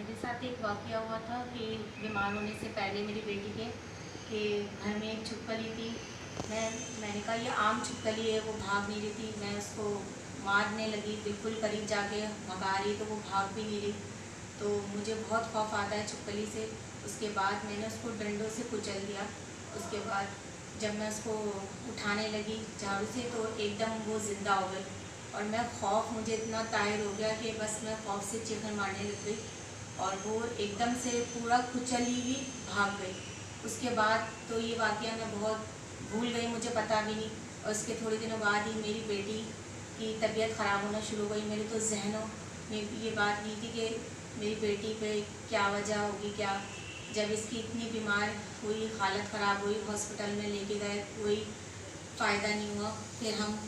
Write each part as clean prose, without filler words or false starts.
मेरे साथ एक वाक़या हुआ था कि बीमार होने से पहले मेरी बेटी के कि घर में एक छिपकली थी। मैंने कहा ये आम छिपकली है, वो भाग नहीं रही थी। मैं उसको मारने लगी, बिल्कुल करीब जाके भगा रही तो वो भाग भी नहीं रही। तो मुझे बहुत खौफ आता है छिपकली से। उसके बाद मैंने उसको डंडों से कुचल दिया। उसके बाद जब मैं उसको उठाने लगी झाड़ू से तो एकदम वो ज़िंदा हो गई और मुझे इतना ताहिर हो गया कि बस मैं खौफ से चीखन मारने लग गई और वो एकदम से पूरा कुचली हुई भाग गई। उसके बाद तो ये वाक़या मैं बहुत भूल गई, मुझे पता भी नहीं। और उसके थोड़े दिनों बाद ही मेरी बेटी की तबीयत ख़राब होना शुरू हो गई। मेरे तो जहनों में भी ये बात नहीं थी कि मेरी बेटी पे क्या वजह होगी क्या। जब इसकी इतनी बीमार हुई, हालत ख़राब हुई, हॉस्पिटल में लेके गए, कोई फ़ायदा नहीं हुआ। फिर हम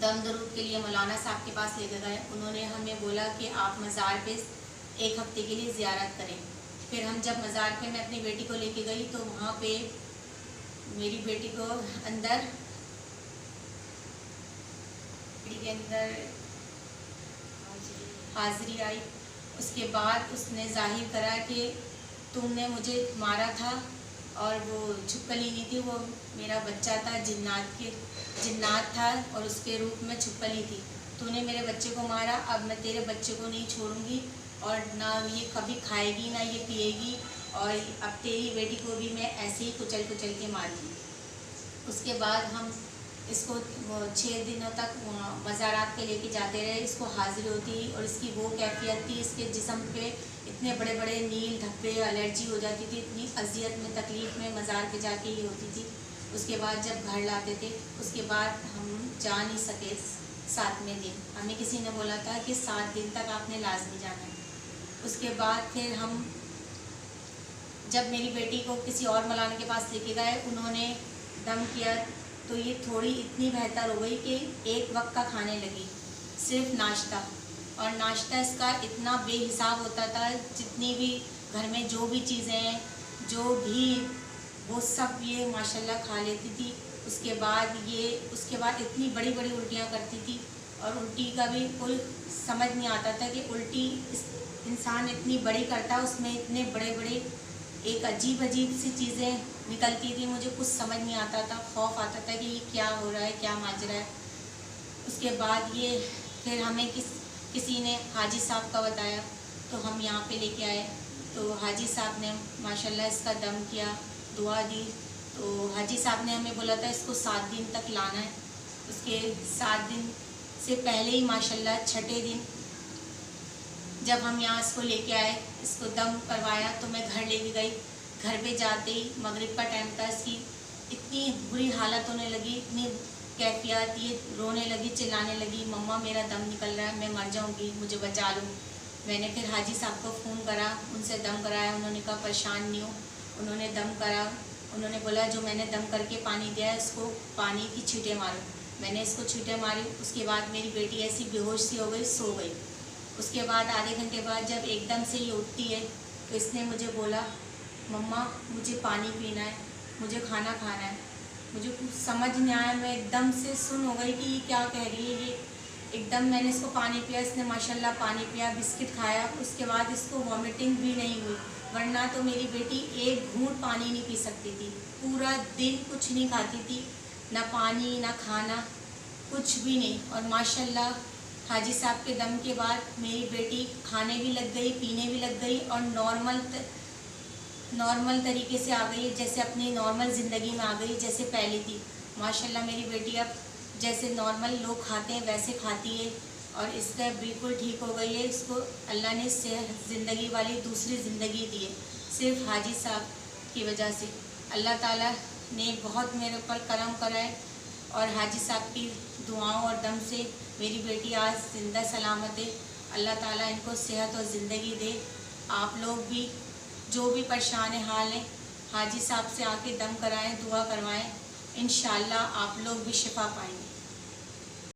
दम दरूद के लिए मौलाना साहब के पास लेके गए। उन्होंने हमें बोला कि आप मज़ार पे 1 हफ़्ते के लिए ज़ियारत करें। फिर हम जब मज़ार पे मैं अपनी बेटी को लेके गई तो वहाँ पे मेरी बेटी को अंदर हाज़िरी आई। उसके बाद उसने ज़ाहिर करा कि तुमने मुझे मारा था और वो छिपकली नहीं थी, वो मेरा बच्चा था, जिन्नात था और उसके रूप में छिपकली थी। तूने मेरे बच्चे को मारा, अब मैं तेरे बच्चे को नहीं छोड़ूंगी और ना ये कभी खाएगी ना ये पिएगी और अब तेरी बेटी को भी मैं ऐसे ही कुचल कुचल के मारूंगी। उसके बाद हम इसको 6 दिनों तक मज़ारात पे लेके जाते रहे। इसको हाजिर होती और इसकी वो कैफियत थी, इसके जिस्म पे इतने बड़े बड़े नील धब्बे, एलर्जी हो जाती थी, इतनी अजियत में तकलीफ़ में मज़ार पे जाके ही होती थी। उसके बाद जब घर लाते थे उसके बाद हम जा नहीं सके 7वें दिन। हमें किसी ने बोला था कि 7 दिन तक आपने लाजमी जाना है। उसके बाद फिर हम जब मेरी बेटी को किसी और मौलाना के पास लेके गए, उन्होंने दम किया तो ये थोड़ी इतनी बेहतर हो गई कि एक वक्त का खाने लगी, सिर्फ नाश्ता। और नाश्ता इसका इतना बेहिसाब होता था, जितनी भी घर में जो भी चीज़ें हैं जो भी वो सब ये माशाल्लाह खा लेती थी। उसके बाद इतनी बड़ी बड़ी उल्टियाँ करती थी और उल्टी का भी कोई समझ नहीं आता था कि उल्टी इंसान इतनी बड़ी करता है, उसमें इतने बड़े बड़े एक अजीब अजीब सी चीज़ें निकलती थी। मुझे कुछ समझ नहीं आता था, खौफ आता था कि ये क्या हो रहा है, क्या माजरा है। उसके बाद ये फिर हमें किसी ने हाजी साहब का बताया तो हम यहाँ पे लेके आए। तो हाजी साहब ने माशाल्लाह इसका दम किया, दुआ दी। तो हाजी साहब ने हमें बोला था इसको 7 दिन तक लाना है। उसके 7 दिन से पहले ही माशाल्लाह 6ठे दिन जब हम यहाँ इसको लेके आए, इसको दम करवाया तो मैं घर लेके गई। घर पे जाते ही मगरिब का टाइम था, इसकी इतनी बुरी हालत होने लगी, इतनी कैफियत, ये रोने लगी, चिल्लाने लगी, मम्मा मेरा दम निकल रहा है, मैं मर जाऊँगी, मुझे बचा लो। मैंने फिर हाजी साहब को फ़ोन करा, उनसे दम कराया। उन्होंने कहा परेशान नहीं हो। उन्होंने दम करा। उन्होंने बोला जो मैंने दम करके पानी दिया है इसको पानी की छींटे मारो। मैंने इसको छींटे मारी। उसके बाद मेरी बेटी ऐसी बेहोश सी हो गई, सो गई। उसके बाद आधे घंटे बाद जब एकदम से ये उठती है तो इसने मुझे बोला मम्मा मुझे पानी पीना है, मुझे खाना खाना है। मुझे कुछ समझ नहीं आया, मैं एकदम से सुन हो गई कि ये क्या कह रही है। ये एकदम मैंने इसको पानी पिया, इसने माशाल्लाह पानी पिया, बिस्किट खाया। उसके बाद इसको वॉमिटिंग भी नहीं हुई, वरना तो मेरी बेटी एक घूंट पानी नहीं पी सकती थी। पूरा दिन कुछ नहीं खाती थी, ना पानी ना खाना, कुछ भी नहीं। और माशाल्लाह हाजी साहब के दम के बाद मेरी बेटी खाने भी लग गई, पीने भी लग गई और नॉर्मल तरीके से आ गई, जैसे अपनी नॉर्मल ज़िंदगी में आ गई जैसे पहले थी। माशाल्लाह मेरी बेटी अब जैसे नॉर्मल लोग खाते हैं वैसे खाती है और इसका बिल्कुल ठीक हो गई है। इसको अल्लाह ने ज़िंदगी वाली दूसरी ज़िंदगी दी है, सिर्फ हाजी साहब की वजह से। अल्लाह ताला ने बहुत मेरे ऊपर करम करा है और हाजी साहब की दुआओं और दम से मेरी बेटी आज ज़िंदा सलामत है। अल्लाह ताला इनको सेहत और ज़िंदगी दे। आप लोग भी जो भी परेशान हाल हैं हाजी साहब से आके दम कराएं, दुआ करवाएं, इंशाअल्लाह आप लोग भी शिफा पाएंगे।